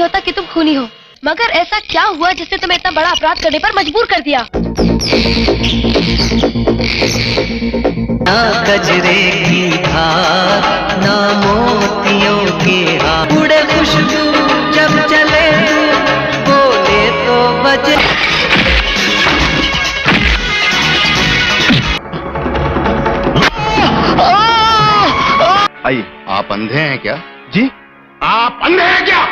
होता कि तुम खूनी हो, मगर ऐसा क्या हुआ जिसने तुम्हें इतना बड़ा अपराध करने पर मजबूर कर दिया? ना गजरे की धार, ना मोतियों के हार, उड़े खुशबू जब चले, बोले तो बजे। आइए, आप अंधे हैं क्या? जी, आप अंधे हैं क्या?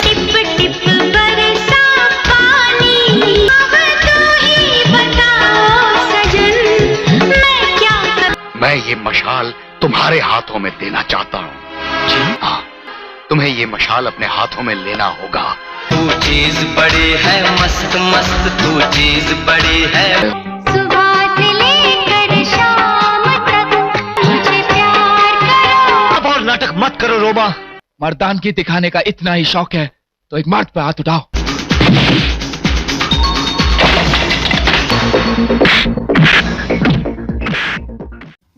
टिप टिप बरसा पानी, अब तू ही बताओ सजन, मैं क्या करूं? मैं ये मशाल तुम्हारे हाथों में देना चाहता हूँ। जी हाँ, तुम्हें ये मशाल अपने हाथों में लेना होगा। तू चीज बड़ी है मस्त मस्त, तू चीज बड़ी है। सुबह से लेकर शाम तक मुझे प्यार करो। अब और नाटक मत करो रोमा, मर्दानगी दिखाने का इतना ही शौक है तो एक मर्द पे हाथ उठाओ।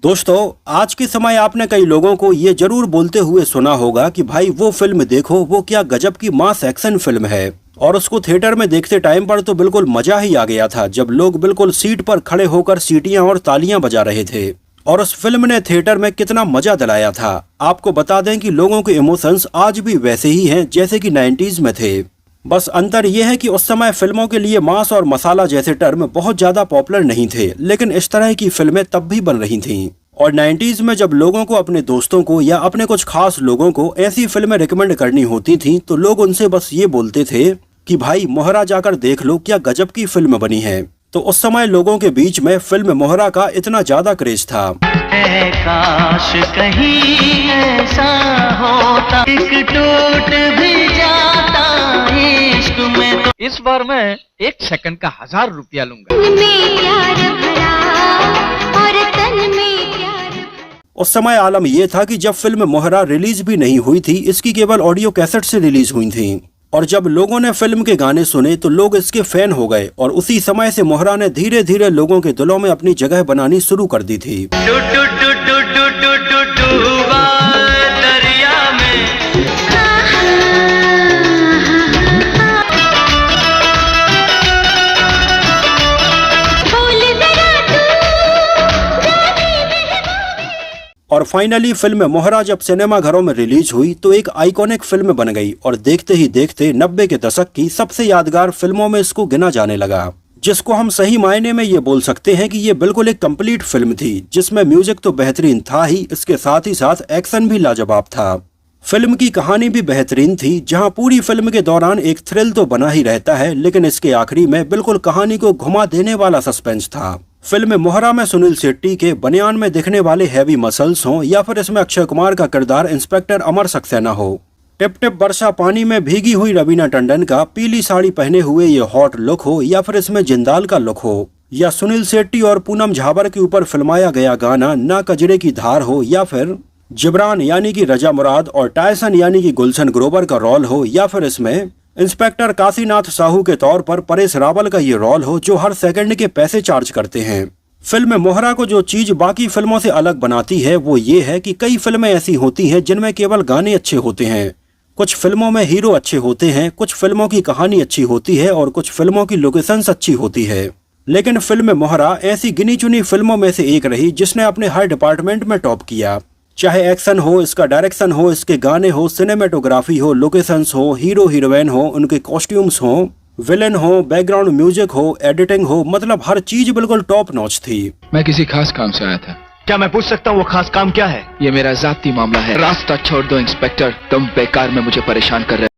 दोस्तों, आज के समय आपने कई लोगों को ये जरूर बोलते हुए सुना होगा कि भाई वो फिल्म देखो, वो क्या गजब की मास एक्शन फिल्म है। और उसको थिएटर में देखते टाइम पर तो बिल्कुल मजा ही आ गया था, जब लोग बिल्कुल सीट पर खड़े होकर सीटियां और तालियां बजा रहे थे। और उस फिल्म ने थिएटर में कितना मजा दिलाया था। आपको बता दें कि लोगों के इमोशंस आज भी वैसे ही हैं जैसे कि 90s में थे। बस अंतर यह है कि उस समय फिल्मों के लिए मास और मसाला जैसे टर्म बहुत ज्यादा पॉपुलर नहीं थे, लेकिन इस तरह की फिल्में तब भी बन रही थीं। और 90s में जब लोगों को अपने दोस्तों को या अपने कुछ खास लोगों को ऐसी फिल्में रिकमेंड करनी होती थी तो लोग उनसे बस ये बोलते थे कि भाई मोहरा जाकर देख लो, क्या गजब की फिल्म बनी है। तो उस समय लोगों के बीच में फिल्म मोहरा का इतना ज्यादा क्रेज था। काश कहीं ऐसा होता, एक टूट भी जाता इश्क में तो। इस बार मैं 1 सेकंड का 1000 रुपया लूंगा। तन में प्यार भरा और तन में प्यार। उस समय आलम यह था कि जब फिल्म मोहरा रिलीज भी नहीं हुई थी, इसकी केवल ऑडियो कैसेट से रिलीज हुई थी। और जब लोगों ने फिल्म के गाने सुने तो लोग इसके फैन हो गए और उसी समय से मोहरा ने धीरे धीरे लोगों के दिलों में अपनी जगह बनानी शुरू कर दी थी। डूबा दरिया में और फाइनली फिल्म मोहरा जब सिनेमा घरों में रिलीज हुई तो एक आइकॉनिक फिल्म बन गई और देखते ही देखते 90 के दशक की सबसे यादगार फिल्मों में इसको गिना जाने लगा, जिसको हम सही मायने में ये बोल सकते हैं कि ये बिल्कुल एक कंप्लीट फिल्म थी, जिसमें म्यूजिक तो बेहतरीन था ही, इसके साथ ही साथ एक्शन भी लाजवाब था। फिल्म की कहानी भी बेहतरीन थी, जहां पूरी फिल्म के दौरान एक थ्रिल तो बना ही रहता है, लेकिन इसके आखिरी में बिल्कुल कहानी को घुमा देने वाला सस्पेंस था। फिल्म मोहरा में सुनील शेट्टी के बनियान में दिखने वाले हैवी मसल्स हों या फिर इसमें अक्षय कुमार का किरदार इंस्पेक्टर अमर सक्सेना हो, टिप टिप वर्षा पानी में भीगी हुई रवीना टंडन का पीली साड़ी पहने हुए ये हॉट लुक हो, या फिर इसमें जिंदाल का लुक हो, या सुनील शेट्टी और पूनम झाबर के ऊपर फिल्माया गया गाना ना कजरे की धार हो, या फिर जिब्रान यानी कि रजा मुराद और टायसन यानी कि गुलशन ग्रोवर का रोल हो, या फिर इसमें इंस्पेक्टर काशीनाथ साहू के तौर पर परेश रावल का ये रोल हो जो हर सेकंड के पैसे चार्ज करते हैं। फिल्म मोहरा को जो चीज बाकी फिल्मों से अलग बनाती है वो ये है कि कई फिल्में ऐसी होती हैं जिनमें केवल गाने अच्छे होते हैं, कुछ फिल्मों में हीरो अच्छे होते हैं, कुछ फिल्मों की कहानी अच्छी होती है और कुछ फिल्मों की लोकेशंस अच्छी होती है। लेकिन फिल्म मोहरा ऐसी गिनी चुनी फिल्मों में से एक रही जिसने अपने हर डिपार्टमेंट में टॉप किया, चाहे एक्शन हो, इसका डायरेक्शन हो, इसके गाने हो, सिनेमेटोग्राफी हो, लोकेशंस हो, हीरो हीरोइन हो, उनके कॉस्ट्यूम्स हो, विलेन हो, बैकग्राउंड म्यूजिक हो, एडिटिंग हो, मतलब हर चीज बिल्कुल टॉप नॉच थी। मैं किसी खास काम से आया था। क्या मैं पूछ सकता हूँ वो खास काम क्या है? ये मेरा जाती मामला है। रास्ता छोड़ दो इंस्पेक्टर, तुम बेकार में मुझे परेशान कर रहे हो।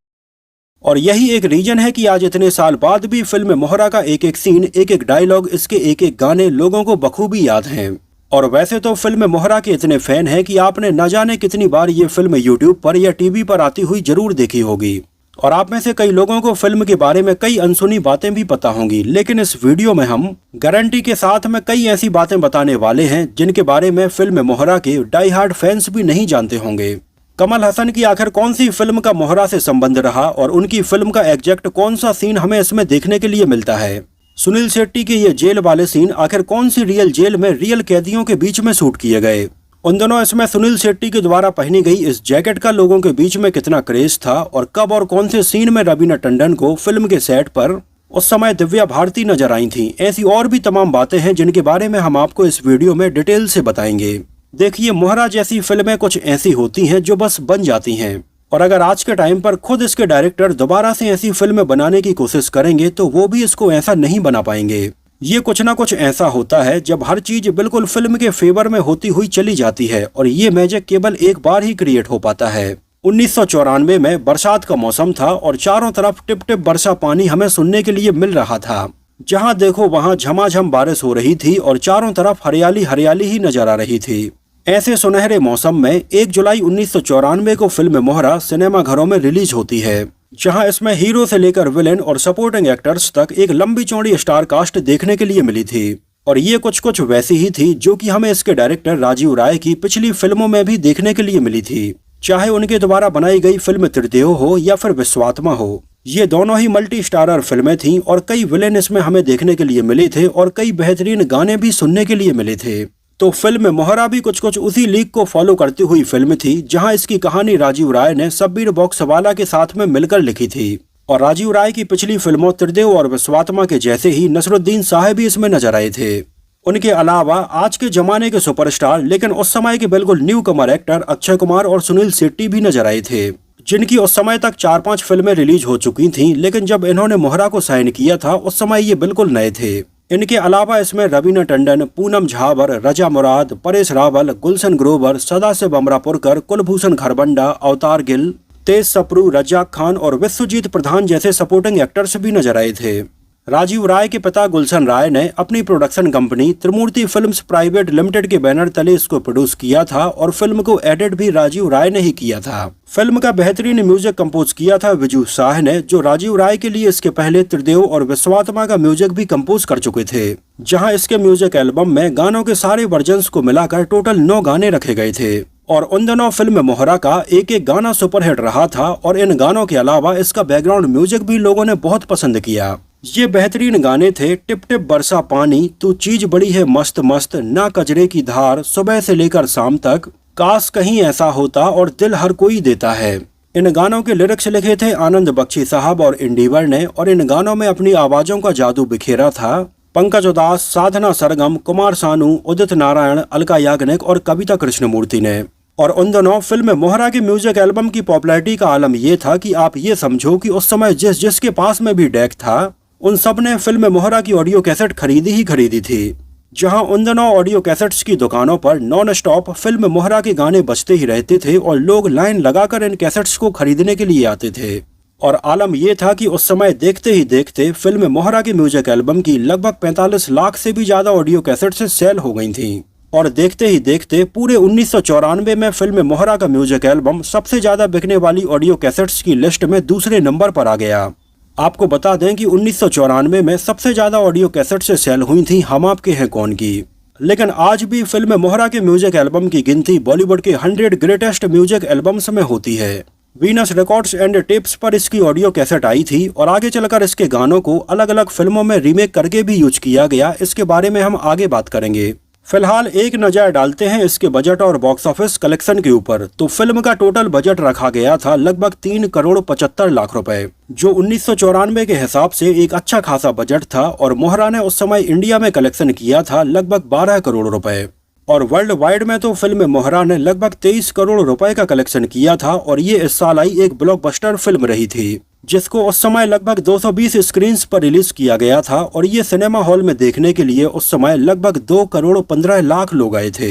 और यही एक रीजन है कि आज इतने साल बाद भी फिल्म मोहरा का एक एक सीन, एक एक डायलॉग, इसके एक एक गाने लोगों को बखूबी याद हैं। और वैसे तो फिल्म मोहरा के इतने फैन हैं कि आपने न जाने कितनी बार ये फिल्म यूट्यूब पर या टीवी पर आती हुई जरूर देखी होगी। और आप में से कई लोगों को फिल्म के बारे में कई अनसुनी बातें भी पता होंगी, लेकिन इस वीडियो में हम गारंटी के साथ में कई ऐसी बातें बताने वाले हैं जिनके बारे में फिल्म मोहरा के डाई हार्ड फैंस भी नहीं जानते होंगे। कमल हसन की आखिर कौन सी फिल्म का मोहरा से संबंध रहा और उनकी फिल्म का एग्जैक्ट कौन सा सीन हमें इसमें देखने के लिए मिलता है। सुनील शेट्टी के ये जेल वाले सीन आखिर कौन सी रियल जेल में रियल कैदियों के बीच में शूट किए गए। उन दिनों इसमें सुनील शेट्टी के द्वारा पहनी गई इस जैकेट का लोगों के बीच में कितना क्रेज था और कब और कौन से सीन में रवीना टंडन को फिल्म के सेट पर उस समय दिव्या भारती नजर आई थी, ऐसी और भी तमाम बातें हैं जिनके बारे में हम आपको इस वीडियो में डिटेल से बताएंगे। देखिए, मोहरा जैसी फिल्में कुछ ऐसी होती हैं जो बस बन जाती हैं, और अगर आज के टाइम पर खुद इसके डायरेक्टर दोबारा से ऐसी फिल्म बनाने की कोशिश करेंगे तो वो भी इसको ऐसा नहीं बना पाएंगे। ये कुछ ना कुछ ऐसा होता है जब हर चीज बिल्कुल फिल्म के फेवर में होती हुई चली जाती है, और ये मैजिक केवल एक बार ही क्रिएट हो पाता है। 1994 में बरसात का मौसम था और चारों तरफ टिप टिप बरसा पानी हमें सुनने के लिए मिल रहा था। जहां देखो वहां झमाझम बारिश हो रही थी और चारों तरफ हरियाली हरियाली ही नजर आ रही थी। ऐसे सुनहरे मौसम में 1 जुलाई 1994 को फिल्म मोहरा सिनेमा घरों में रिलीज होती है, जहां इसमें हीरो से लेकर विलेन और सपोर्टिंग एक्टर्स तक एक लंबी चौड़ी स्टार कास्ट देखने के लिए मिली थी। और ये कुछ वैसी ही थी जो कि हमें इसके डायरेक्टर राजीव राय की पिछली फिल्मों में भी देखने के लिए मिली थी, चाहे उनके द्वारा बनाई गई फिल्म त्रिदेव हो या फिर विश्वात्मा हो। ये दोनों ही मल्टी स्टारर फिल्में थीं और कई विलेन इसमें हमें देखने के लिए मिले थे और कई बेहतरीन गाने भी सुनने के लिए मिले थे। तो फिल्म मोहरा भी कुछ उसी लीग को फॉलो करती हुई फिल्म थी, जहां इसकी कहानी राजीव राय ने शब्बीर बॉक्सवाला के साथ में मिलकर लिखी थी। और राजीव राय की पिछली फिल्मों त्रिदेव और विश्वात्मा के जैसे ही नसरुद्दीन साहब भी इसमें नजर आए थे। उनके अलावा आज के जमाने के सुपरस्टार लेकिन उस समय के बिल्कुल न्यू कमर एक्टर अक्षय कुमार और सुनील शेट्टी भी नजर आए थे, जिनकी उस समय तक 4-5 फिल्में रिलीज हो चुकी थीं, लेकिन जब इन्होंने मोहरा को साइन किया था उस समय ये बिल्कुल नए थे। इनके अलावा इसमें रवीना टंडन, पूनम झाबर, रजा मुराद, परेश रावल, गुलशन ग्रोवर, सदाशिव अमरापुरकर, कुलभूषण खरबंडा, अवतार गिल, तेज सप्रू, रज्जाक खान और विश्वजीत प्रधान जैसे सपोर्टिंग एक्टर्स भी नजर आए थे। राजीव राय के पिता गुलशन राय ने अपनी प्रोडक्शन कंपनी त्रिमूर्ति फिल्म्स प्राइवेट लिमिटेड के बैनर तले इसको प्रोड्यूस किया था और फिल्म को एडिट भी राजीव राय ने ही किया था। फिल्म का बेहतरीन म्यूजिक कंपोज किया था विजू शाह ने, जो राजीव राय के लिए इसके पहले त्रिदेव और विश्वात्मा का म्यूजिक भी कंपोज कर चुके थे, जहां इसके म्यूजिक एल्बम में गानों के सारे वर्जन्स को मिलाकर टोटल 9 गाने रखे गए थे। और उन दिनों फिल्म मोहरा का एक गाना सुपरहिट रहा था और इन गानों के अलावा इसका बैकग्राउंड म्यूजिक भी लोगों ने बहुत पसंद किया। ये बेहतरीन गाने थे टिप टिप बरसा पानी, तू चीज बड़ी है मस्त मस्त, ना कजरे की धार, सुबह से लेकर शाम तक, काश कहीं ऐसा होता और दिल हर कोई देता है। इन गानों के लिरिक्स लिखे थे आनंद बख्शी साहब और इंडिवर ने, और इन गानों में अपनी आवाजों का जादू बिखेरा था पंकज उदास, साधना सरगम, कुमार सानू, उदित नारायण, अलका याग्निक और कविता कृष्णमूर्ति ने। और उन दिनों फिल्म मोहरा के म्यूजिक एल्बम की पॉपुलैरिटी का आलम ये था कि आप ये समझो कि उस समय जिसके पास में भी डेक था, उन सब ने फिल्म मोहरा की ऑडियो कैसेट खरीदी ही खरीदी थी। जहां उन दिनों ऑडियो कैसेट्स की दुकानों पर नॉन स्टॉप फिल्म मोहरा के गाने बजते ही रहते थे और लोग लाइन लगाकर इन कैसेट्स को खरीदने के लिए आते थे। और आलम यह था कि उस समय देखते ही देखते फिल्म मोहरा के म्यूजिक एल्बम की लगभग 45 लाख से भी ज्यादा ऑडियो कैसेट से सेल हो गई थी। और देखते ही देखते पूरे 1994 में फिल्म मोहरा का म्यूजिक एल्बम सबसे ज्यादा बिकने वाली ऑडियो कैसेट्स की लिस्ट में दूसरे नंबर पर आ गया। आपको बता दें कि 1994 में सबसे ज्यादा ऑडियो कैसेट से सेल हुई थी हम आपके हैं कौन की। लेकिन आज भी फिल्म मोहरा के म्यूजिक एल्बम की गिनती बॉलीवुड के 100 ग्रेटेस्ट म्यूजिक एल्बम्स में होती है। वीनस रिकॉर्ड्स एंड टेप्स पर इसकी ऑडियो कैसेट आई थी और आगे चलकर इसके गानों को अलग अलग फिल्मों में रीमेक करके भी यूज किया गया। इसके बारे में हम आगे बात करेंगे। फिलहाल एक नजर डालते हैं इसके बजट और बॉक्स ऑफिस कलेक्शन के ऊपर। तो फिल्म का टोटल बजट रखा गया था लगभग 3 करोड़ 75 लाख रुपए, जो 1994 के हिसाब से एक अच्छा खासा बजट था। और मोहरा ने उस समय इंडिया में कलेक्शन किया था लगभग 12 करोड़ रुपए, और वर्ल्ड वाइड में तो फिल्म मोहरा ने लगभग 23 करोड़ रुपए का कलेक्शन किया था। और ये इस साल आई एक ब्लॉकबस्टर फिल्म रही थी, जिसको उस समय लगभग 220 स्क्रीन्स पर रिलीज किया गया था। और ये सिनेमा हॉल में देखने के लिए उस समय लगभग 2 करोड़ 15 लाख लोग आए थे।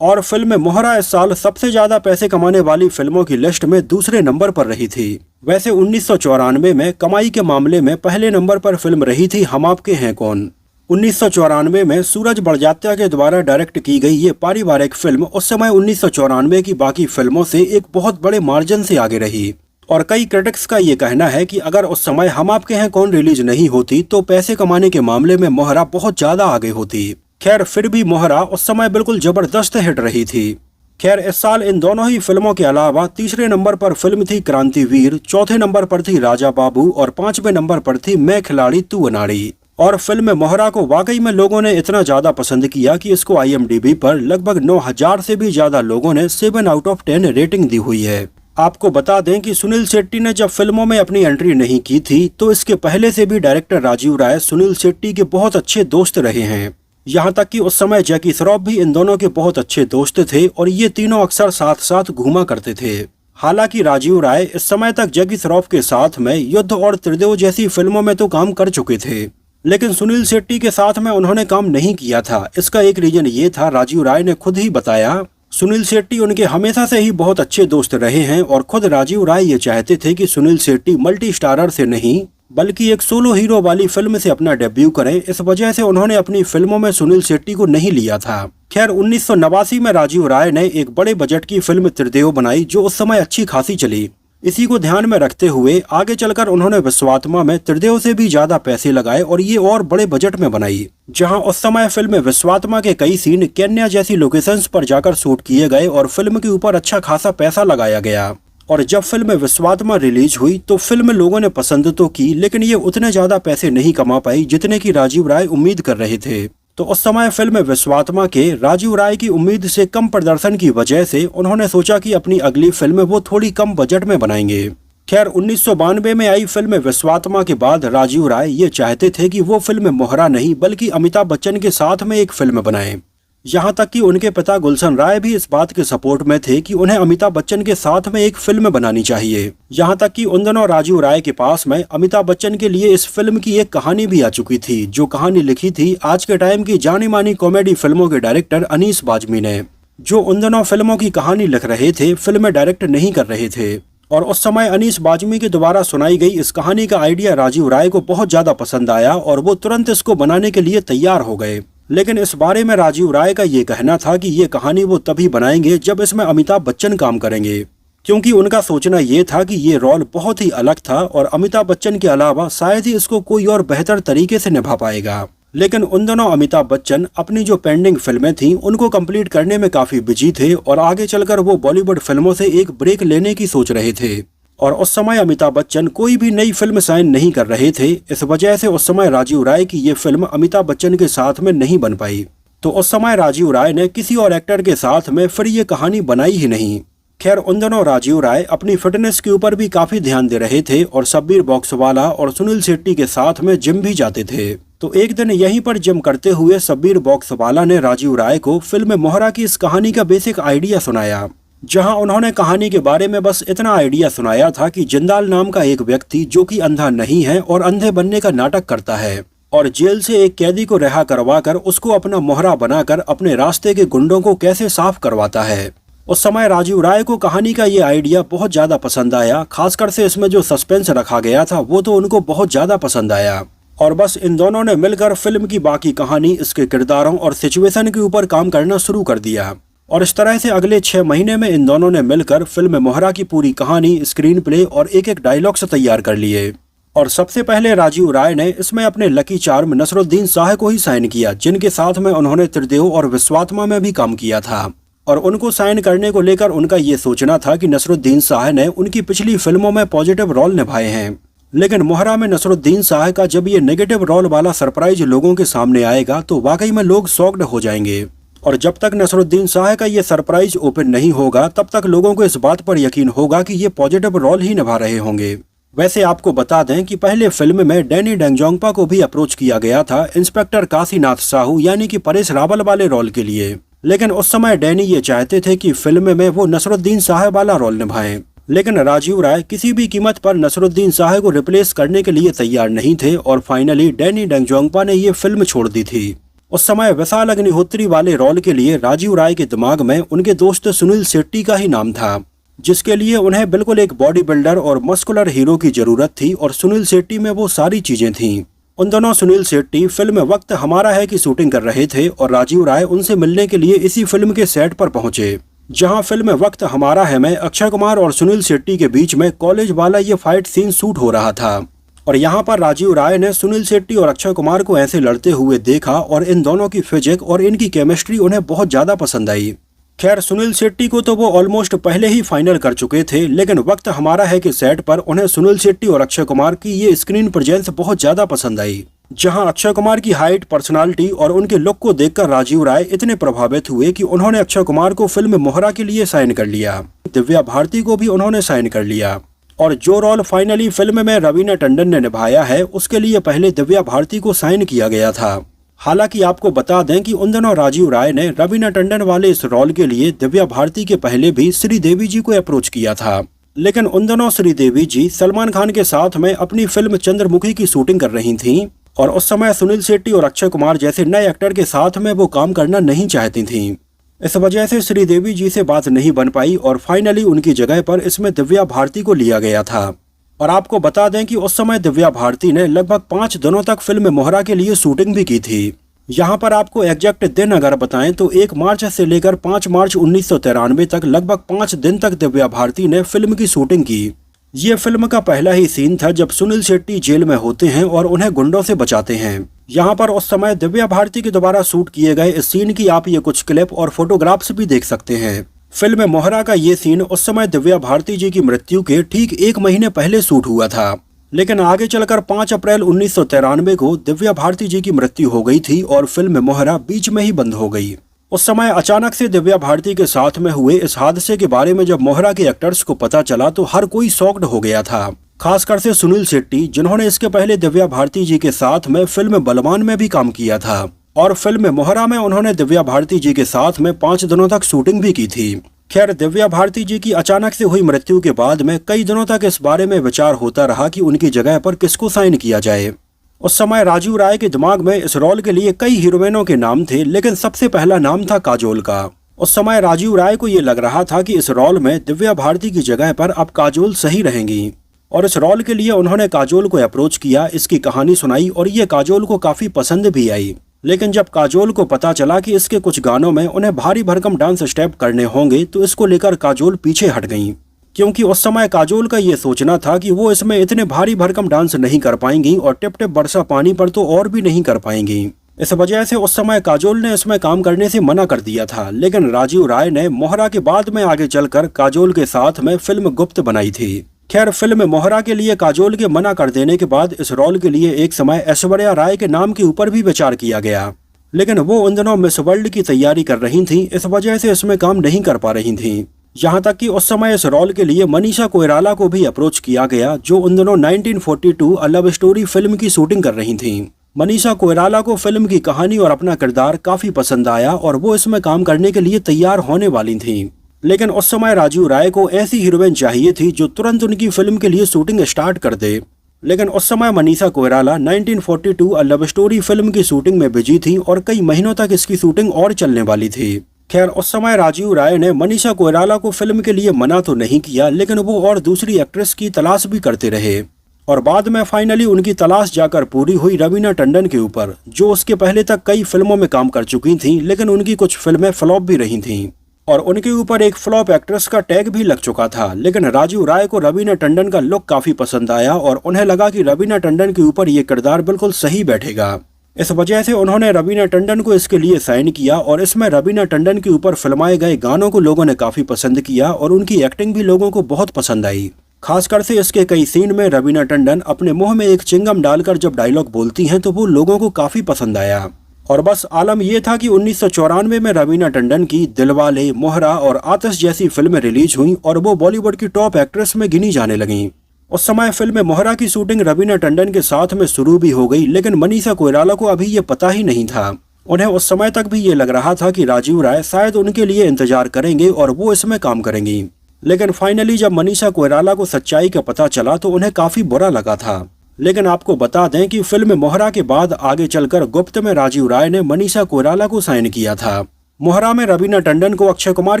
और फिल्म मोहरा इस साल सबसे ज्यादा पैसे कमाने वाली फिल्मों की लिस्ट में दूसरे नंबर पर रही थी। वैसे 1994 में कमाई के मामले में पहले नंबर पर फिल्म रही थी हम आपके हैं कौन। 1994 में सूरज बड़जात्या के द्वारा डायरेक्ट की गई ये पारिवारिक फिल्म उस समय 1994 की बाकी फिल्मों से एक बहुत बड़े मार्जिन से आगे रही। और कई क्रिटिक्स का ये कहना है कि अगर उस समय हम आपके हैं कौन रिलीज नहीं होती तो पैसे कमाने के मामले में मोहरा बहुत ज्यादा आगे होती। खैर फिर भी मोहरा उस समय बिल्कुल जबरदस्त हिट रही थी। खैर इस साल इन दोनों ही फिल्मों के अलावा तीसरे नंबर पर फिल्म थी क्रांतिवीर, चौथे नंबर पर थी राजा बाबू और 5वें नंबर पर थी मैं खिलाड़ी तू अनाड़ी। और फिल्म मोहरा को वाकई में लोगों ने इतना ज्यादा पसंद किया कि इसको IMDb पर लगभग 9000 से भी ज्यादा लोगों ने 7 आउट ऑफ 10 रेटिंग दी हुई है। आपको बता दें कि सुनील शेट्टी ने जब फिल्मों में अपनी एंट्री नहीं की थी तो इसके पहले से भी डायरेक्टर राजीव राय सुनील शेट्टी के बहुत अच्छे दोस्त रहे हैं। यहाँ तक कि उस समय जैकी श्रॉफ भी इन दोनों के बहुत अच्छे दोस्त थे और ये तीनों अक्सर साथ साथ घूमा करते थे। हालांकि राजीव राय इस समय तक जैकी श्रॉफ के साथ में युद्ध और त्रिदेव जैसी फिल्मों में तो काम कर चुके थे, लेकिन सुनील शेट्टी के साथ में उन्होंने काम नहीं किया था। इसका एक रीजन ये था, राजीव राय ने खुद ही बताया, सुनील शेट्टी उनके हमेशा से ही बहुत अच्छे दोस्त रहे हैं और खुद राजीव राय ये चाहते थे कि सुनील शेट्टी मल्टी स्टारर से नहीं बल्कि एक सोलो हीरो वाली फिल्म से अपना डेब्यू करें। इस वजह से उन्होंने अपनी फिल्मों में सुनील शेट्टी को नहीं लिया था। खैर 1989 में राजीव राय ने एक बड़े बजट की फिल्म त्रिदेव बनाई जो उस समय अच्छी खासी चली। इसी को ध्यान में रखते हुए आगे चलकर उन्होंने विश्वात्मा में त्रिदेव से भी ज्यादा पैसे लगाए और ये और बड़े बजट में बनाई, जहां उस समय फिल्म विश्वात्मा के कई सीन केन्या जैसी लोकेशंस पर जाकर शूट किए गए और फिल्म के ऊपर अच्छा खासा पैसा लगाया गया। और जब फिल्म विश्वात्मा रिलीज हुई तो फिल्म लोगों ने पसंद तो की, लेकिन ये उतने ज्यादा पैसे नहीं कमा पाई जितने की राजीव राय उम्मीद कर रहे थे। तो उस समय फिल्म विश्वात्मा के राजीव राय की उम्मीद से कम प्रदर्शन की वजह से उन्होंने सोचा कि अपनी अगली फिल्म वो थोड़ी कम बजट में बनाएंगे। खैर 1992 में आई फिल्म विश्वात्मा के बाद राजीव राय ये चाहते थे कि वो फिल्म मोहरा नहीं बल्कि अमिताभ बच्चन के साथ में एक फिल्म बनाएं। यहाँ तक कि उनके पिता गुलशन राय भी इस बात के सपोर्ट में थे कि उन्हें अमिताभ बच्चन के साथ में एक फिल्म बनानी चाहिए। यहाँ तक कि उन दिनों राजीव राय के पास में अमिताभ बच्चन के लिए इस फिल्म की एक कहानी भी आ चुकी थी, जो कहानी लिखी थी आज के टाइम की जानी मानी कॉमेडी फिल्मों के डायरेक्टर अनीस बाज़मी ने, जो उन दिनों फिल्मों की कहानी लिख रहे थे, फिल्में डायरेक्ट नहीं कर रहे थे। और उस समय अनीस बाज़मी के द्वारा सुनाई गई इस कहानी का आइडिया राजीव राय को बहुत ज्यादा पसंद आया और वो तुरंत इसको बनाने के लिए तैयार हो गए। लेकिन इस बारे में राजीव राय का ये कहना था कि ये कहानी वो तभी बनाएंगे जब इसमें अमिताभ बच्चन काम करेंगे, क्योंकि उनका सोचना ये था कि ये रोल बहुत ही अलग था और अमिताभ बच्चन के अलावा शायद ही इसको कोई और बेहतर तरीके से निभा पाएगा। लेकिन उन दोनों अमिताभ बच्चन अपनी जो पेंडिंग फिल्में थीं उनको कंप्लीट करने में काफी बिजी थे और आगे चलकर वो बॉलीवुड फिल्मों से एक ब्रेक लेने की सोच रहे थे। और उस समय अमिताभ बच्चन कोई भी नई फिल्म साइन नहीं कर रहे थे। इस वजह से उस समय राजीव राय की ये फिल्म अमिताभ बच्चन के साथ में नहीं बन पाई। तो उस समय राजीव राय ने किसी और एक्टर के साथ में फिर ये कहानी बनाई ही नहीं। खैर उन दिनों राजीव राय अपनी फिटनेस के ऊपर भी काफी ध्यान दे रहे थे और शब्बीर बॉक्सवाला और सुनील शेट्टी के साथ में जिम भी जाते थे। तो एक दिन यहीं पर जिम करते हुए शब्बीर बॉक्सवाला ने राजीव राय को फिल्म मोहरा की इस कहानी का बेसिक आइडिया सुनाया, जहां उन्होंने कहानी के बारे में बस इतना आइडिया सुनाया था कि जिंदाल नाम का एक व्यक्ति जो कि अंधा नहीं है और अंधे बनने का नाटक करता है और जेल से एक कैदी को रिहा करवाकर उसको अपना मोहरा बनाकर अपने रास्ते के गुंडों को कैसे साफ करवाता है। उस समय राजीव राय को कहानी का ये आइडिया बहुत ज्यादा पसंद आया, खासकर से इसमें जो सस्पेंस रखा गया था वो तो उनको बहुत ज्यादा पसंद आया। और बस इन दोनों ने मिलकर फिल्म की बाकी कहानी, इसके किरदारों और सिचुएशन के ऊपर काम करना शुरू कर दिया। और इस तरह से अगले 6 महीने में इन दोनों ने मिलकर फिल्म मोहरा की पूरी कहानी, स्क्रीन प्ले और एक एक डायलॉग्स तैयार कर लिए। और सबसे पहले राजीव राय ने इसमें अपने लकी चार्म नसरुद्दीन शाह को ही साइन किया, जिनके साथ में उन्होंने त्रिदेव और विश्वात्मा में भी काम किया था। और उनको साइन करने को लेकर उनका ये सोचना था कि नसरुद्दीन शाह ने उनकी पिछली फिल्मों में पॉजिटिव रोल निभाए हैं, लेकिन मोहरा में नसरुद्दीन शाह का जब ये नेगेटिव रोल वाला सरप्राइज लोगों के सामने आएगा तो वाकई में लोग शॉक्ड हो जाएंगे। और जब तक नसरुद्दीन शाह का ये सरप्राइज ओपन नहीं होगा तब तक लोगों को इस बात पर यकीन होगा कि ये पॉजिटिव रोल ही निभा रहे होंगे। वैसे आपको बता दें कि पहले फिल्म में डैनी डेंगजोंगपा को भी अप्रोच किया गया था इंस्पेक्टर काशीनाथ साहू यानी कि परेश रावल वाले रोल के लिए, लेकिन उस समय डैनी ये चाहते थे कि फिल्म में वो नसरुद्दीन शाह वाला रोल निभाएं। लेकिन राजीव राय किसी भी कीमत पर नसरुद्दीन शाह को रिप्लेस करने के लिए तैयार नहीं थे और फाइनली डैनी डेंगजोंगपा ने ये फिल्म छोड़ दी थी। उस समय विशाल अग्निहोत्री वाले रोल के लिए राजीव राय के दिमाग में उनके दोस्त सुनील शेट्टी का ही नाम था, जिसके लिए उन्हें बिल्कुल एक बॉडी बिल्डर और मस्कुलर हीरो की जरूरत थी और सुनील शेट्टी में वो सारी चीजें थीं। उन दोनों सुनील शेट्टी फिल्म वक्त हमारा है की शूटिंग कर रहे थे और राजीव राय उनसे मिलने के लिए इसी फिल्म के सेट पर पहुंचे, जहां फिल्म वक्त हमारा है में अक्षय कुमार और सुनील शेट्टी के बीच में कॉलेज वाला ये फाइट सीन शूट हो रहा था। और यहाँ पर राजीव राय ने सुनील शेट्टी और अक्षय कुमार को ऐसे लड़ते हुए देखा और इन दोनों की फिजिक और इनकी केमिस्ट्री उन्हें बहुत ज्यादा पसंद आई। खैर सुनील शेट्टी को तो वो ऑलमोस्ट पहले ही फाइनल कर चुके थे, लेकिन वक्त हमारा है कि सेट पर उन्हें सुनील शेट्टी और अक्षय कुमार की ये स्क्रीन प्रेजेंस बहुत ज्यादा पसंद आई। जहां अक्षय कुमार की हाइट, पर्सनालिटी और उनके लुक को देखकर राजीव राय इतने प्रभावित हुए कि उन्होंने अक्षय कुमार को फिल्म मोहरा के लिए साइन कर लिया। दिव्या भारती को भी उन्होंने साइन कर लिया और जो रोल फाइनली फिल्म में रवीना टंडन ने निभाया है उसके लिए पहले दिव्या भारती को साइन किया गया था। हालांकि आपको बता दें कि उन दिनों राजीव राय ने रवीना टंडन वाले इस रोल के लिए दिव्या भारती के पहले भी श्रीदेवी जी को अप्रोच किया था, लेकिन उन दिनों श्रीदेवी जी सलमान खान के साथ में अपनी फिल्म चंद्रमुखी की शूटिंग कर रही थीं और उस समय सुनील शेट्टी और अक्षय कुमार जैसे नए एक्टर के साथ में वो काम करना नहीं चाहती थीं। इस वजह से श्रीदेवी जी से बात नहीं बन पाई और फाइनली उनकी जगह पर इसमें दिव्या भारती को लिया गया था। और आपको बता दें कि उस समय दिव्या भारती ने लगभग 5 दिनों तक फिल्म मोहरा के लिए शूटिंग भी की थी। यहाँ पर आपको एग्जैक्ट दिन अगर बताएं तो 1 मार्च से लेकर 5 मार्च 1993 तक लगभग 5 दिन तक दिव्या भारती ने फिल्म की शूटिंग की। ये फिल्म का पहला ही सीन था जब सुनील शेट्टी जेल में होते हैं और उन्हें गुंडों से बचाते हैं। यहाँ पर उस समय दिव्या भारती के द्वारा शूट किए गए इस सीन की आप ये कुछ क्लिप और फोटोग्राफ्स भी देख सकते हैं। फिल्म मोहरा का ये सीन उस समय दिव्या भारती जी की मृत्यु के ठीक 1 महीने पहले शूट हुआ था, लेकिन आगे चलकर 5 अप्रैल 1993 को दिव्या भारती जी की मृत्यु हो गई थी और फिल्म मोहरा बीच में ही बंद हो गई। उस समय अचानक से दिव्या भारती के साथ में हुए इस हादसे के बारे में जब मोहरा के एक्टर्स को पता चला तो हर कोई शॉक्ड हो गया था, खासकर से सुनील शेट्टी जिन्होंने इसके पहले दिव्या भारती जी के साथ में फिल्म बलवान में भी काम किया था और फिल्म मोहरा में उन्होंने दिव्या भारती जी के साथ में 5 दिनों तक शूटिंग भी की थी। खैर, दिव्या भारती जी की अचानक से हुई मृत्यु के बाद में कई दिनों तक इस बारे में विचार होता रहा कि उनकी जगह पर किसको साइन किया जाए। उस समय राजीव राय के दिमाग में इस रोल के लिए कई हीरोइनों के नाम थे, लेकिन सबसे पहला नाम था काजोल का। उस समय राजीव राय को ये लग रहा था कि इस रोल में दिव्या भारती की जगह पर अब काजोल सही रहेंगी और इस रोल के लिए उन्होंने काजोल को अप्रोच किया, इसकी कहानी सुनाई और ये काजोल को काफी पसंद भी आई। लेकिन जब काजोल को पता चला कि इसके कुछ गानों में उन्हें भारी भरकम डांस स्टेप करने होंगे तो इसको लेकर काजोल पीछे हट गईं, क्योंकि उस समय काजोल का ये सोचना था कि वो इसमें इतने भारी भरकम डांस नहीं कर पाएंगी और टिप टिप बरसा पानी पर तो और भी नहीं कर पाएंगी। इस वजह से उस समय काजोल ने इसमें काम करने से मना कर दिया था, लेकिन राजीव राय ने मोहरा के बाद में आगे चलकर काजोल के साथ में फिल्म गुप्त बनाई थी। खैर, फिल्म मोहरा के लिए काजोल के मना कर देने के बाद इस रोल के लिए एक समय ऐश्वर्या राय के नाम के ऊपर भी विचार किया गया, लेकिन वो उन दिनों मिस वर्ल्ड की तैयारी कर रही थी, इस वजह से इसमें काम नहीं कर पा रही थी। यहाँ तक कि उस समय इस रोल के लिए मनीषा कोइराला को भी अप्रोच किया गया, जो उन दिनों 1942 अ लव स्टोरी फिल्म की शूटिंग कर रही थी। मनीषा कोइराला को फिल्म की कहानी और अपना किरदार काफी पसंद आया और वो इसमें काम करने के लिए तैयार होने वाली थी। लेकिन उस समय राजीव राय को ऐसी हीरोइन चाहिए थी जो तुरंत उनकी फिल्म के लिए शूटिंग स्टार्ट कर दे, लेकिन उस समय Manisha Koirala 1942 a love story film की शूटिंग में बिजी थी और कई महीनों तक इसकी शूटिंग और चलने वाली थी। खैर, उस समय राजीव राय ने मनीषा कोइराला को फिल्म के लिए मना तो नहीं किया, लेकिन वो और दूसरी एक्ट्रेस की तलाश भी करते रहे और बाद में फाइनली उनकी तलाश जाकर पूरी हुई रवीना टंडन के ऊपर, जो उसके पहले तक कई फिल्मों में काम कर चुकी थीं, लेकिन उनकी कुछ फिल्में फ्लॉप भी रही थीं और उनके ऊपर एक फ्लॉप एक्ट्रेस का टैग भी लग चुका था। लेकिन राजीव राय को रवीना टंडन का लुक काफी पसंद आया और उन्हें लगा कि रवीना टंडन के ऊपर ये किरदार बिल्कुल सही बैठेगा। इस वजह से उन्होंने रवीना टंडन को इसके लिए साइन किया और इसमें रवीना टंडन के ऊपर फिल्माए गए गानों को लोगों ने काफी पसंद किया और उनकी एक्टिंग भी लोगों को बहुत पसंद आई। खासकर से इसके कई सीन में रवीना टंडन अपने मुंह में एक चिंगम डालकर जब डायलॉग बोलती हैं तो वो लोगों को काफी पसंद आया। और बस आलम यह था कि 1994 में रवीना टंडन की दिलवाले, मोहरा और आतिश जैसी फिल्में रिलीज हुई और वो बॉलीवुड की टॉप एक्ट्रेस में गिनी जाने लगीं। उस समय फिल्म मोहरा की शूटिंग रवीना टंडन के साथ में शुरू भी हो गई, लेकिन मनीषा कोइराला को अभी ये पता ही नहीं था। उन्हें उस समय तक भी ये लग रहा था कि राजीव राय शायद उनके लिए इंतजार करेंगे और वो इसमें काम करेंगी। लेकिन फाइनली जब मनीषा कोइराला को सच्चाई का पता चला तो उन्हें काफी बुरा लगा था। लेकिन आपको बता दें कि फिल्म मोहरा के बाद आगे चलकर गुप्त में राजीव राय ने मनीषा कोइराला को साइन किया था। मोहरा में रवीना टंडन को अक्षय कुमार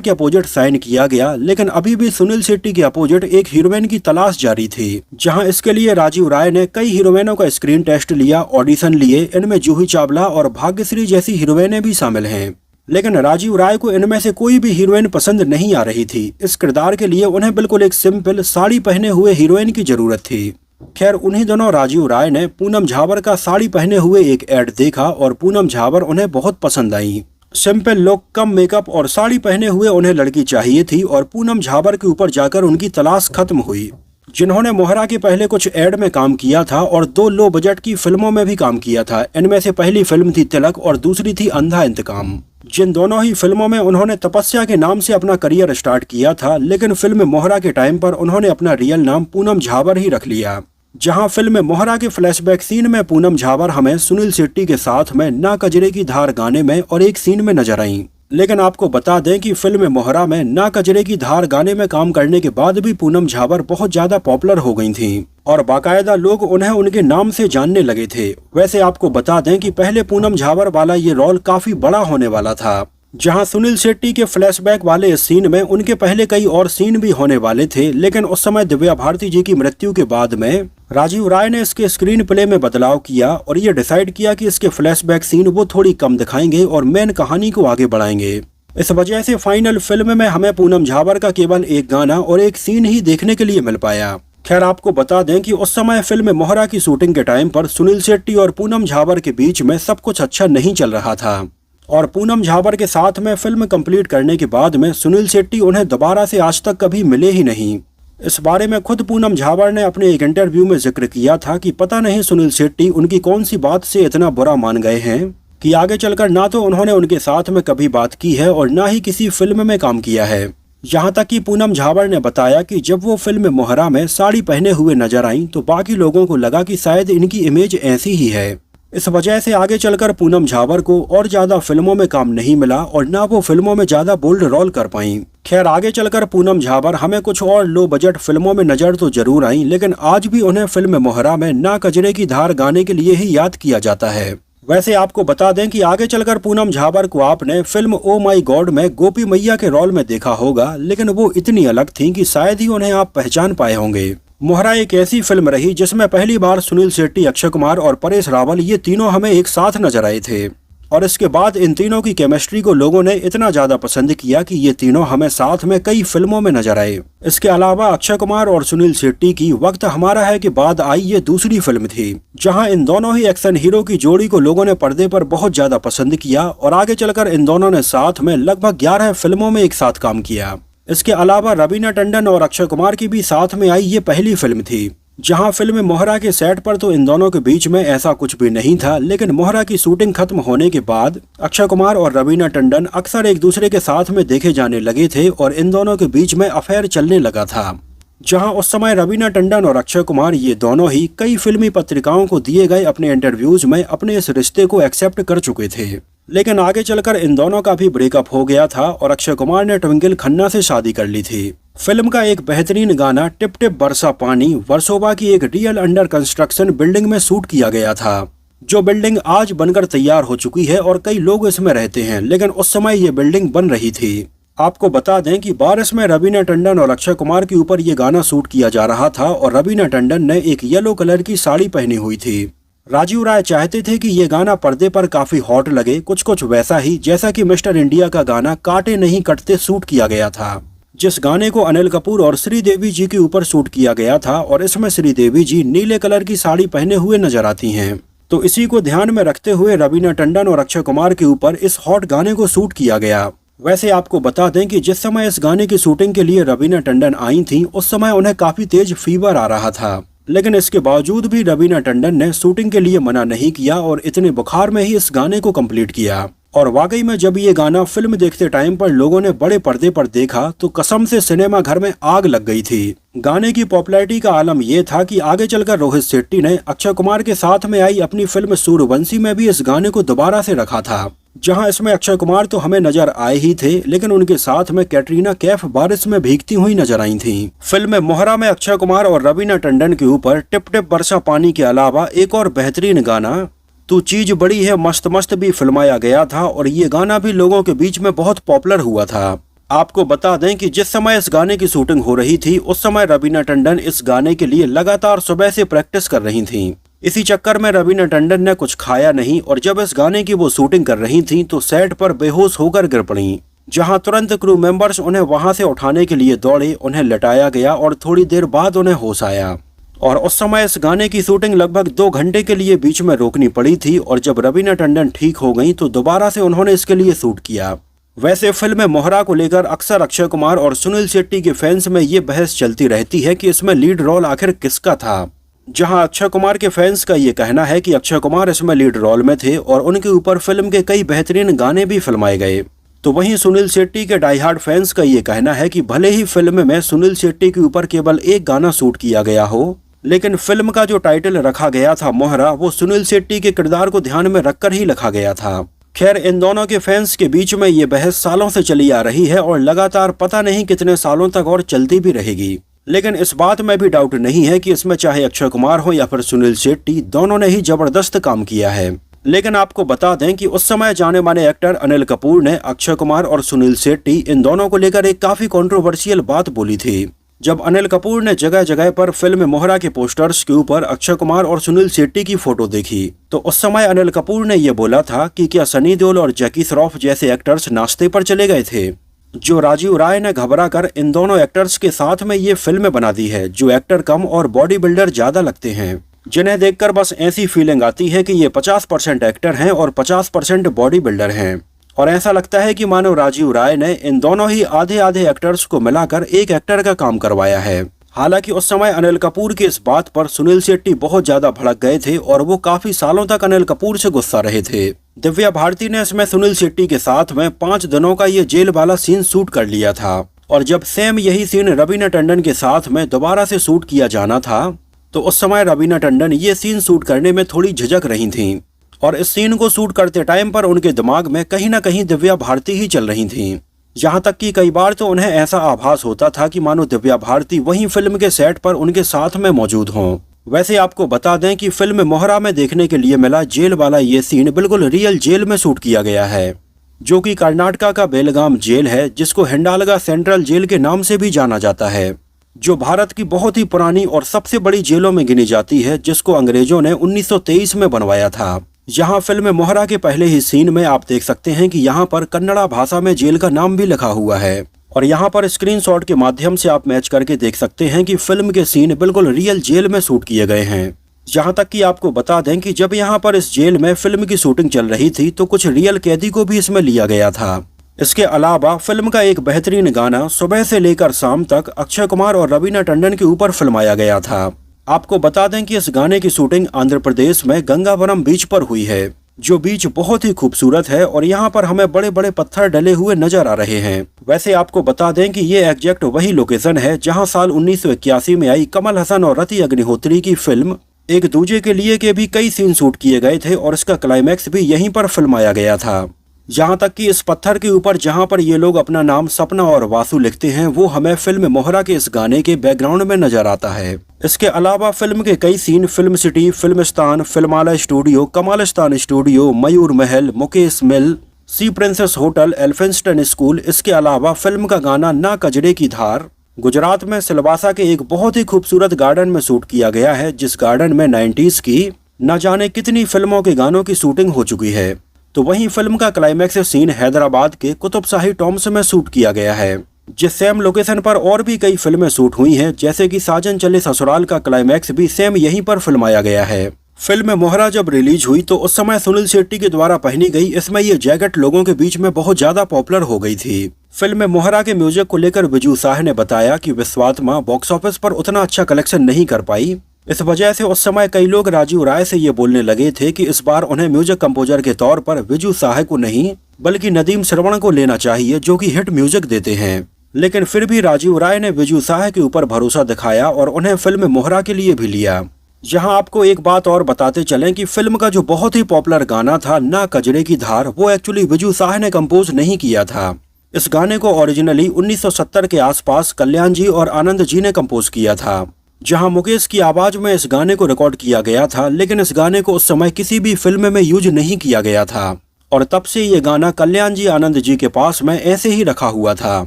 के अपोजिट साइन किया गया, लेकिन अभी भी सुनील शेट्टी के अपोजिट एक हीरोइन की तलाश जारी थी, जहां इसके लिए राजीव राय ने कई हीरोइनों का स्क्रीन टेस्ट लिया, ऑडिशन लिए। इनमें जूही चावला और भाग्यश्री जैसी हीरोइनें भी शामिल हैं, लेकिन राजीव राय को इनमें से कोई भी हीरोइन पसंद नहीं आ रही थी। इस किरदार के लिए उन्हें बिल्कुल एक सिंपल साड़ी पहने हुए हीरोइन की जरूरत थी। खैर, उन्हीं दिनों राजीव राय ने पूनम झावर का साड़ी पहने हुए एक एड देखा और पूनम झावर उन्हें बहुत पसंद आई। सिंपल लुक, कम मेकअप और साड़ी पहने हुए उन्हें लड़की चाहिए थी और पूनम झावर के ऊपर जाकर उनकी तलाश खत्म हुई। जिन्होंने मोहरा के पहले कुछ एड में काम किया था और 2 लो बजट की फिल्मों में भी काम किया था। इनमें से पहली फिल्म थी तिलक और दूसरी थी अंधा इंतकाम। जिन दोनों ही फिल्मों में उन्होंने तपस्या के नाम से अपना करियर स्टार्ट किया था, लेकिन फिल्म मोहरा के टाइम पर उन्होंने अपना रियल नाम पूनम झाबर ही रख लिया। जहां फिल्म मोहरा के फ्लैशबैक सीन में पूनम झाबर हमें सुनील शेट्टी के साथ में ना कजरे की धार गाने में और एक सीन में नजर आईं। लेकिन आपको बता दें कि फिल्म मोहरा में ना कजरे की धार गाने में काम करने के बाद भी पूनम झाबर बहुत ज्यादा पॉपुलर हो गई थीं और बाकायदा लोग उन्हें उनके नाम से जानने लगे थे। वैसे आपको बता दें कि पहले पूनम झाबर वाला ये रोल काफी बड़ा होने वाला था। जहां सुनील शेट्टी के फ्लैशबैक वाले इस सीन में उनके पहले कई और सीन भी होने वाले थे, लेकिन उस समय दिव्या भारती जी की मृत्यु के बाद में राजीव राय ने इसके स्क्रीन प्ले में बदलाव किया और ये डिसाइड किया कि इसके फ्लैशबैक सीन वो थोड़ी कम दिखाएंगे और मेन कहानी को आगे बढ़ाएंगे। इस वजह से फाइनल फिल्म में हमें पूनम झाबर का केवल एक गाना और एक सीन ही देखने के लिए मिल पाया। खैर आपको बता दें कि उस समय फिल्म मोहरा की शूटिंग के टाइम पर सुनील शेट्टी और पूनम झाबर के बीच में सब कुछ अच्छा नहीं चल रहा था और पूनम झाबर के साथ में फिल्म कंप्लीट करने के बाद में सुनील शेट्टी उन्हें दोबारा से आज तक कभी मिले ही नहीं। इस बारे में खुद पूनम झाबर ने अपने एक इंटरव्यू में जिक्र किया था कि पता नहीं सुनील शेट्टी उनकी कौन सी बात से इतना बुरा मान गए हैं कि आगे चलकर ना तो उन्होंने उनके साथ में कभी बात की है और ना ही किसी फिल्म में काम किया है। यहाँ तक कि पूनम झाबर ने बताया कि जब वो फिल्म मोहरा में साड़ी पहने हुए नजर आईं तो बाकी लोगों को लगा कि शायद इनकी इमेज ऐसी ही है। इस वजह से आगे चलकर पूनम झाबर को और ज्यादा फिल्मों में काम नहीं मिला और ना वो फिल्मों में ज्यादा बोल्ड रोल कर पाईं। खैर आगे चलकर पूनम झाबर हमें कुछ और लो बजट फिल्मों में नजर तो जरूर आईं, लेकिन आज भी उन्हें फिल्म मोहरा में ना कजरे की धार गाने के लिए ही याद किया जाता है। वैसे आपको बता दें कि आगे चलकर पूनम झाबर को आपने फिल्म ओ माई गॉड में गोपी मैया के रोल में देखा होगा, लेकिन वो इतनी अलग थी कि शायद ही उन्हें आप पहचान पाए होंगे। मोहरा एक ऐसी फिल्म रही जिसमें पहली बार सुनील शेट्टी, अक्षय कुमार और परेश रावल ये तीनों हमें एक साथ नजर आए थे और इसके बाद इन तीनों की केमिस्ट्री को लोगों ने इतना ज्यादा पसंद किया कि ये तीनों हमें साथ में कई फिल्मों में नजर आए। इसके अलावा अक्षय कुमार और सुनील शेट्टी की वक्त हमारा है के बाद आई ये दूसरी फिल्म थी, जहां इन दोनों ही एक्शन हीरो की जोड़ी को लोगों ने पर्दे पर बहुत ज्यादा पसंद किया और आगे चलकर इन दोनों ने साथ में लगभग 11 फिल्मों में एक साथ काम किया। इसके अलावा रवीना टंडन और अक्षय कुमार की भी साथ में आई ये पहली फिल्म थी। जहां फिल्म मोहरा के सेट पर तो इन दोनों के बीच में ऐसा कुछ भी नहीं था, लेकिन मोहरा की शूटिंग खत्म होने के बाद अक्षय कुमार और रवीना टंडन अक्सर एक दूसरे के साथ में देखे जाने लगे थे और इन दोनों के बीच में अफेयर चलने लगा था। जहां उस समय रवीना टंडन और अक्षय कुमार ये दोनों ही कई फिल्मी पत्रिकाओं को दिए गए अपने इंटरव्यूज में अपने इस रिश्ते को एक्सेप्ट कर चुके थे, लेकिन आगे चलकर इन दोनों का भी ब्रेकअप हो गया था और अक्षय कुमार ने ट्विंकल खन्ना से शादी कर ली थी। फिल्म का एक बेहतरीन गाना टिप टिप बरसा पानी वर्सोवा की एक रियल अंडर कंस्ट्रक्शन बिल्डिंग में शूट किया गया था, जो बिल्डिंग आज बनकर तैयार हो चुकी है और कई लोग इसमें रहते हैं, लेकिन उस समय ये बिल्डिंग बन रही थी। आपको बता दें कि बारिश में रवीना टंडन और अक्षय कुमार के ऊपर ये गाना शूट किया जा रहा था और रवीना टंडन ने एक येलो कलर की साड़ी पहनी हुई थी। राजीव राय चाहते थे कि ये गाना पर्दे पर काफी हॉट लगे, कुछ वैसा ही जैसा कि मिस्टर इंडिया का गाना काटे नहीं कटते शूट किया गया था, जिस गाने को अनिल कपूर और श्रीदेवी जी के ऊपर शूट किया गया था और इसमें श्रीदेवी जी नीले कलर की साड़ी पहने हुए नजर आती हैं। तो इसी को ध्यान में रखते हुए रवीना टंडन और अक्षय कुमार के ऊपर इस हॉट गाने को शूट किया गया। वैसे आपको बता दें कि जिस समय इस गाने की शूटिंग के लिए रवीना टंडन आई थी उस समय उन्हें काफी तेज फीवर आ रहा था, लेकिन इसके बावजूद भी रवीना टंडन ने शूटिंग के लिए मना नहीं किया और इतने बुखार में ही इस गाने को कंप्लीट किया। और वाकई में जब ये गाना फिल्म देखते टाइम पर लोगों ने बड़े पर्दे पर देखा तो कसम से सिनेमा घर में आग लग गई थी। गाने की पॉपुलैरिटी का आलम ये था कि आगे चलकर रोहित शेट्टी ने अक्षय कुमार के साथ में आई अपनी फिल्म सूर्यवंशी में भी इस गाने को दोबारा से रखा था, जहां इसमें अक्षय कुमार तो हमें नजर आए ही थे, लेकिन उनके साथ में कैटरीना कैफ बारिश में भीगती हुई नजर आई थी। फिल्म मोहरा में अक्षय कुमार और रवीना टंडन के ऊपर टिप टिप बरसा पानी के अलावा एक और बेहतरीन गाना तू चीज बड़ी है मस्त मस्त भी फिल्माया गया था और ये गाना भी लोगों के बीच में बहुत पॉपुलर हुआ था। आपको बता दें कि जिस समय इस गाने की शूटिंग हो रही थी उस समय रवीना टंडन इस गाने के लिए लगातार सुबह से प्रैक्टिस कर रही थीं। इसी चक्कर में रवीना टंडन ने कुछ खाया नहीं और जब इस गाने की वो शूटिंग कर रही थीं तो सेट पर बेहोश होकर गिर पड़ी, जहां तुरंत क्रू मेंबर्स उन्हें वहां से उठाने के लिए दौड़े, उन्हें लटाया गया और थोड़ी देर बाद उन्हें होश आया। और उस समय इस गाने की शूटिंग लगभग 2 घंटे के लिए बीच में रोकनी पड़ी थी और जब रवीना टंडन ठीक हो गई तो दोबारा से उन्होंने इसके लिए शूट किया। वैसे फिल्म मोहरा को लेकर अक्सर अक्षय कुमार और सुनील शेट्टी के फैंस में ये बहस चलती रहती है कि इसमें लीड रोल आखिर किसका था। जहां अक्षय कुमार के फैंस का ये कहना है कि अक्षय कुमार इसमें लीड रोल में थे और उनके ऊपर फिल्म के कई बेहतरीन गाने भी फिल्माए गए। तो वहीं सुनील शेट्टी के डाई हार्ड फैंस का ये कहना है कि भले ही फिल्म में सुनील शेट्टी के ऊपर केवल एक गाना शूट किया गया हो, लेकिन फिल्म का जो टाइटल रखा गया था मोहरा, वो सुनील शेट्टी के किरदार को ध्यान में रखकर ही लिखा गया था। खैर, इन दोनों के फैंस के बीच में ये बहस सालों से चली आ रही है और लगातार पता नहीं कितने सालों तक और चलती भी रहेगी। लेकिन इस बात में भी डाउट नहीं है कि इसमें चाहे अक्षय कुमार हो या फिर सुनील शेट्टी, दोनों ने ही जबरदस्त काम किया है। लेकिन आपको बता दें कि उस समय जाने माने एक्टर अनिल कपूर ने अक्षय कुमार और सुनील शेट्टी इन दोनों को लेकर एक काफी कंट्रोवर्शियल बात बोली थी। जब अनिल कपूर ने जगह जगह पर फिल्म मोहरा के पोस्टर्स के ऊपर अक्षय कुमार और सुनील शेट्टी की फोटो देखी, तो उस समय अनिल कपूर ने यह बोला था कि क्या सनी देओल और जैकी श्रॉफ जैसे एक्टर्स नाश्ते पर चले गए थे। जो राजीव राय ने घबरा कर इन दोनों एक्टर्स के साथ में ये फिल्म बना दी है, जो एक्टर कम और बॉडी बिल्डर ज्यादा लगते हैं, जिन्हें देखकर बस ऐसी फीलिंग आती है कि ये 50% एक्टर हैं और 50% बॉडी बिल्डर हैं। और ऐसा लगता है कि मानो राजीव राय ने इन दोनों ही आधे आधे एक्टर्स को मिलाकर एक एक्टर का काम करवाया है। हालांकि उस समय अनिल कपूर की इस बात पर सुनील शेट्टी बहुत ज्यादा भड़क गए थे और वो काफी सालों तक अनिल कपूर से गुस्सा रहे थे। दिव्या भारती ने इसमें सुनील शेट्टी के साथ में 5 दिनों का ये जेल वाला सीन शूट कर लिया था और जब सेम यही सीन रवीना टंडन के साथ में दोबारा से शूट किया जाना था, तो उस समय रवीना टंडन ये सीन शूट करने में थोड़ी झिझक रही थीं और इस सीन को शूट करते टाइम पर उनके दिमाग में कहीं ना कहीं दिव्या भारती ही चल रही थीं। यहाँ तक कि कई बार तो उन्हें ऐसा आभास होता था कि मानो दिव्या भारती वहीं फिल्म के सेट पर उनके साथ में मौजूद हों। वैसे आपको बता दें कि फिल्म मोहरा में देखने के लिए मिला जेल वाला ये सीन बिल्कुल रियल जेल में शूट किया गया है, जो कि कर्नाटका का बेलगाम जेल है, जिसको हिंडालगा सेंट्रल जेल के नाम से भी जाना जाता है, जो भारत की बहुत ही पुरानी और सबसे बड़ी जेलों में गिनी जाती है, जिसको अंग्रेजों ने 1923 में बनवाया था। यहाँ फिल्म मोहरा के पहले ही सीन में आप देख सकते हैं कि यहाँ पर कन्नड़ा भाषा में जेल का नाम भी लिखा हुआ है और यहाँ पर स्क्रीनशॉट के माध्यम से आप मैच करके देख सकते हैं कि फिल्म के सीन बिल्कुल रियल जेल में शूट किए गए हैं। यहाँ तक कि आपको बता दें कि जब यहाँ पर इस जेल में फिल्म की शूटिंग चल रही थी तो कुछ रियल कैदी को भी इसमें लिया गया था। इसके अलावा फिल्म का एक बेहतरीन गाना सुबह से लेकर शाम तक अक्षय कुमार और रवीना टंडन के ऊपर फिल्माया गया था। आपको बता दें कि इस गाने की शूटिंग आंध्र प्रदेश में गंगावरम बीच पर हुई है, जो बीच बहुत ही खूबसूरत है और यहाँ पर हमें बड़े बड़े पत्थर डले हुए नजर आ रहे हैं। वैसे आपको बता दें कि ये एग्जैक्ट वही लोकेशन है जहाँ साल 1981 में आई कमल हसन और रति अग्निहोत्री की फिल्म एक दूजे के लिए के भी कई सीन शूट किए गए थे और इसका क्लाइमैक्स भी यहीं पर फिल्माया गया था। यहाँ तक कि इस पत्थर के ऊपर जहाँ पर ये लोग अपना नाम सपना और वासु लिखते हैं, वो हमें फिल्म मोहरा के इस गाने के बैकग्राउंड में नजर आता है। इसके अलावा फिल्म के कई scene film city, Filmistan, Filmalaya studio, Kamalistan studio, Mayur Mahal, Mukesh mill, Sea Princess hotel, Elphinstone school, इसके अलावा फिल्म का गाना ना कजरे की धार गुजरात में सिलवासा के एक बहुत ही खूबसूरत गार्डन में शूट किया गया है, जिस गार्डन में 90s की न जाने कितनी फिल्मों के गानों की शूटिंग हो चुकी है। तो वहीं फिल्म का क्लाइमैक्स सीन हैदराबाद के कुतुबशाही टॉम्स में शूट किया गया है, जिस सेम लोकेशन पर और भी कई फिल्में शूट हुई हैं, जैसे कि साजन चले ससुराल का क्लाइमैक्स भी सेम यहीं पर फिल्माया गया है। फिल्म मोहरा जब रिलीज हुई तो उस समय सुनील शेट्टी के द्वारा पहनी गई इसमें ये जैकेट लोगों के बीच में बहुत ज्यादा पॉपुलर हो गई थी। फिल्म मोहरा के म्यूजिक को लेकर विजू शाह ने बताया कि विश्वात्मा बॉक्स ऑफिस पर उतना अच्छा कलेक्शन नहीं कर पाई। इस वजह से उस समय कई लोग राजीव राय से ये बोलने लगे थे कि इस बार उन्हें म्यूजिक कंपोजर के तौर पर विजू शाह को नहीं बल्कि नदीम श्रवण को लेना चाहिए, जो कि हिट म्यूजिक देते हैं। लेकिन फिर भी राजीव राय ने विजू शाह के ऊपर भरोसा दिखाया और उन्हें फिल्म मोहरा के लिए भी लिया। यहाँ आपको एक बात और बताते चलें कि फिल्म का जो बहुत ही पॉपुलर गाना था ना कजरे की धार, वो एक्चुअली विजू शाह ने कंपोज नहीं किया था। इस गाने को ओरिजिनली 1970 के आसपास कल्याण जी और आनंद जी ने कंपोज किया था, जहां मुकेश की आवाज में इस गाने को रिकॉर्ड किया गया था। लेकिन इस गाने को उस समय किसी भी फिल्म में यूज नहीं किया गया था और तब से ये गाना कल्याण जी आनंद जी के पास में ऐसे ही रखा हुआ था।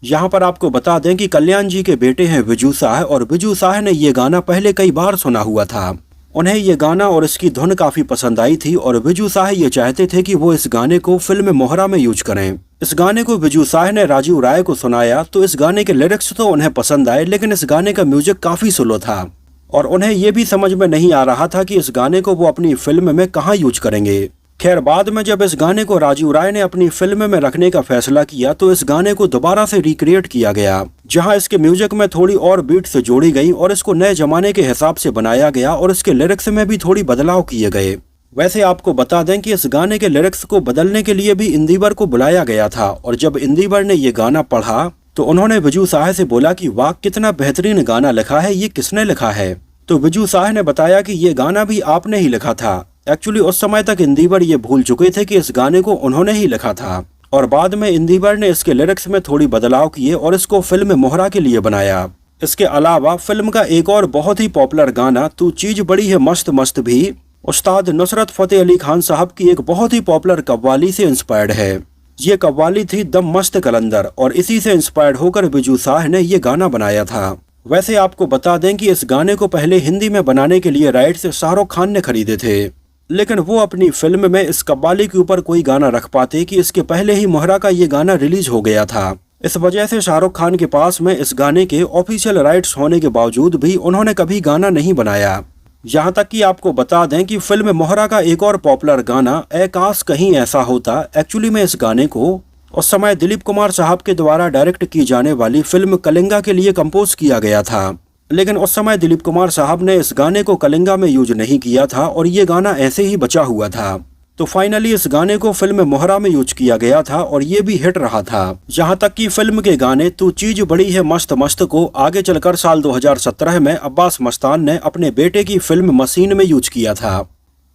यहाँ पर आपको बता दें कि कल्याण जी के बेटे हैं विजू शाह और विजू शाह ने ये गाना पहले कई बार सुना हुआ था। उन्हें ये गाना और इसकी धुन काफी पसंद आई थी और विजू शाह ये चाहते थे कि वो इस गाने को फिल्म मोहरा में यूज करें। इस गाने को विजू शाह ने राजीव राय को सुनाया तो इस गाने के लिरिक्स तो उन्हें पसंद आए, लेकिन इस गाने का म्यूजिक काफी स्लो था और उन्हें ये भी समझ में नहीं आ रहा था कि इस गाने को वो अपनी फिल्म में कहाँ यूज करेंगे। खैर बाद में जब इस गाने को राजीव राय ने अपनी फिल्म में रखने का फैसला किया तो इस गाने को दोबारा से रिक्रिएट किया गया, जहां इसके म्यूजिक में थोड़ी और बीट्स जोड़ी गई और इसको नए जमाने के हिसाब से बनाया गया और इसके लिरिक्स में भी थोड़ी बदलाव किए गए। वैसे आपको बता दें कि इस गाने के लिरिक्स को बदलने के लिए भी इंदिवर को बुलाया गया था और जब इंदिवर ने ये गाना पढ़ा तो उन्होंने विजू साह से बोला कि वाह कितना बेहतरीन गाना लिखा है, ये किसने लिखा है। तो विजू साह ने बताया कि ये गाना भी आपने ही लिखा था। एक्चुअली उस समय तक इंदिवर ये भूल चुके थे कि इस गाने को उन्होंने ही लिखा था और बाद में इंदिवर ने इसके लिरिक्स में थोड़ी बदलाव किए और इसको फिल्म मोहरा के लिए बनाया। इसके अलावा फिल्म का एक और बहुत ही पॉपुलर गाना तू चीज बड़ी है मस्त मस्त भी उस्ताद नुसरत फतेह अली खान साहब की एक बहुत ही पॉपुलर कव्वाली से इंस्पायर्ड है। ये कव्वाली थी दम मस्त कलंदर और इसी से इंस्पायर्ड होकर विजू साह ने ये गाना बनाया था। वैसे आपको बता दें कि इस गाने को पहले हिंदी में बनाने के लिए राइट्स शाहरुख खान ने खरीदे थे, लेकिन वो अपनी फिल्म में इस कव्वाली के ऊपर कोई गाना रख पाते कि इसके पहले ही मोहरा का ये गाना रिलीज हो गया था। इस वजह से शाहरुख खान के पास में इस गाने के ऑफिशियल राइट्स होने के बावजूद भी उन्होंने कभी गाना नहीं बनाया। यहाँ तक कि आपको बता दें कि फिल्म मोहरा का एक और पॉपुलर गाना ए काश कहीं ऐसा होता, एक्चुअली में इस गाने को उस समय दिलीप कुमार साहब के द्वारा डायरेक्ट की जाने वाली फिल्म कलिंगा के लिए कंपोज किया गया था, लेकिन उस समय दिलीप कुमार साहब ने इस गाने को कलिंगा में यूज नहीं किया था और ये गाना ऐसे ही बचा हुआ था। तो फाइनली इस गाने को फिल्म मोहरा में यूज किया गया था और ये भी हिट रहा था। यहाँ तक कि फिल्म के गाने तू चीज बड़ी है मस्त मस्त को आगे चलकर साल 2017 में अब्बास मस्तान ने अपने बेटे की फिल्म मशीन में यूज किया था।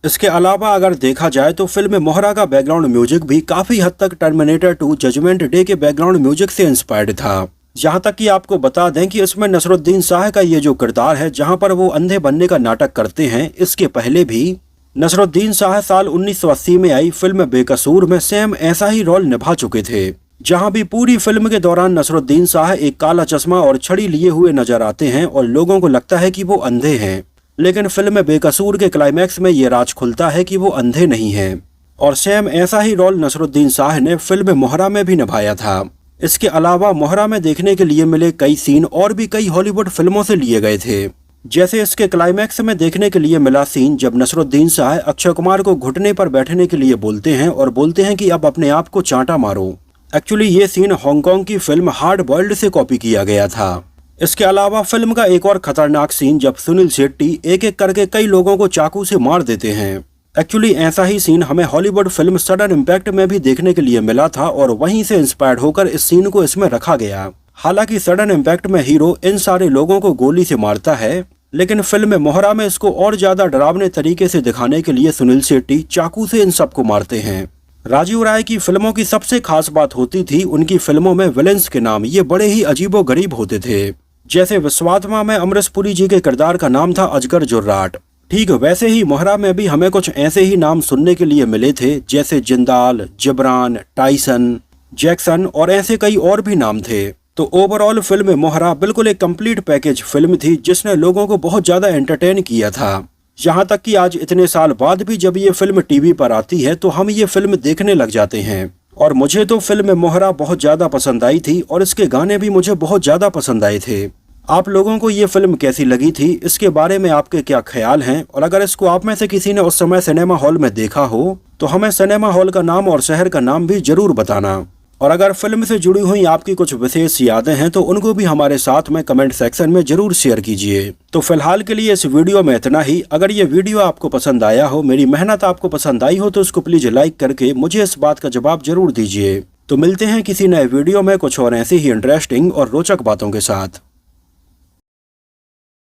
इसके अलावा अगर देखा जाए तो फिल्म मोहरा का बैकग्राउंड म्यूजिक भी काफी हद तक टर्मिनेटर 2 जजमेंट डे के बैकग्राउंड म्यूजिक से इंस्पायर्ड था। यहाँ तक कि आपको बता दें कि इसमें नसरुद्दीन शाह का ये जो किरदार है जहाँ पर वो अंधे बनने का नाटक करते हैं, इसके पहले भी नसरुद्दीन शाह साल 1980 में आई फिल्म बेकसूर में सेम ऐसा ही रोल निभा चुके थे, जहां भी पूरी फिल्म के दौरान नसरुद्दीन शाह एक काला चश्मा और छड़ी लिए हुए नजर आते हैं और लोगों को लगता है कि वो अंधे हैं, लेकिन फिल्म बेकसूर के क्लाइमैक्स में ये राज खुलता है कि वो अंधे नहीं हैं। और सेम ऐसा ही रोल नसरुद्दीन शाह ने फिल्म मोहरा में भी निभाया था। इसके अलावा मोहरा में देखने के लिए मिले कई सीन और भी कई हॉलीवुड फिल्मों से लिए गए थे, जैसे इसके क्लाइमैक्स में देखने के लिए मिला सीन जब नसरुद्दीन शाह अक्षय कुमार को घुटने पर बैठने के लिए बोलते हैं और बोलते हैं कि अब अपने आप को चांटा मारो। एक्चुअली ये सीन हांगकांग की फिल्म हार्ड बॉइल्ड से कॉपी किया गया था। इसके अलावा फिल्म का एक और खतरनाक सीन जब सुनील शेट्टी एक एक करके कई लोगों को चाकू से मार देते हैं। एक्चुअली ऐसा ही सीन हमें हॉलीवुड फिल्म सडन इम्पैक्ट में भी देखने के लिए मिला था और वहीं से इंस्पायर्ड होकर इस सीन को इसमें रखा गया। हालांकि सडन इम्पैक्ट में हीरो इन सारे लोगों को गोली से मारता है, लेकिन फिल्म मोहरा में इसको और ज्यादा डरावने तरीके से दिखाने के लिए सुनील शेट्टी चाकू से इन सबको मारते हैं। राजीव राय की फिल्मों की सबसे खास बात होती थी उनकी फिल्मों में विलेंस के नाम ये बड़े ही अजीबो गरीब होते थे। जैसे विश्वात्मा में अमरीश पुरी जी के किरदार का नाम था अजगर जुर्राट, ठीक वैसे ही मोहरा में भी हमें कुछ ऐसे ही नाम सुनने के लिए मिले थे, जैसे जिंदाल, जिब्रान, टाइसन, जैक्सन और ऐसे कई और भी नाम थे। तो ओवरऑल फिल्म मोहरा बिल्कुल एक कंप्लीट पैकेज फिल्म थी जिसने लोगों को बहुत ज्यादा एंटरटेन किया था। यहाँ तक कि आज इतने साल बाद भी जब ये फिल्म टीवी पर आती है तो हम ये फिल्म देखने लग जाते हैं। और मुझे तो फिल्म मोहरा बहुत ज्यादा पसंद आई थी और इसके गाने भी मुझे बहुत ज्यादा पसंद आए थे। आप लोगों को ये फिल्म कैसी लगी थी, इसके बारे में आपके क्या ख्याल हैं? और अगर इसको आप में से किसी ने उस समय सिनेमा हॉल में देखा हो तो हमें सिनेमा हॉल का नाम और शहर का नाम भी जरूर बताना। और अगर फिल्म से जुड़ी हुई आपकी कुछ विशेष यादें हैं तो उनको भी हमारे साथ में कमेंट सेक्शन में जरूर शेयर कीजिए। तो फिलहाल के लिए इस वीडियो में इतना ही। अगर ये वीडियो आपको पसंद आया हो, मेरी मेहनत आपको पसंद आई हो, तो इसको प्लीज लाइक करके मुझे इस बात का जवाब जरूर दीजिए। तो मिलते हैं किसी नए वीडियो में कुछ और ऐसी ही इंटरेस्टिंग और रोचक बातों के साथ।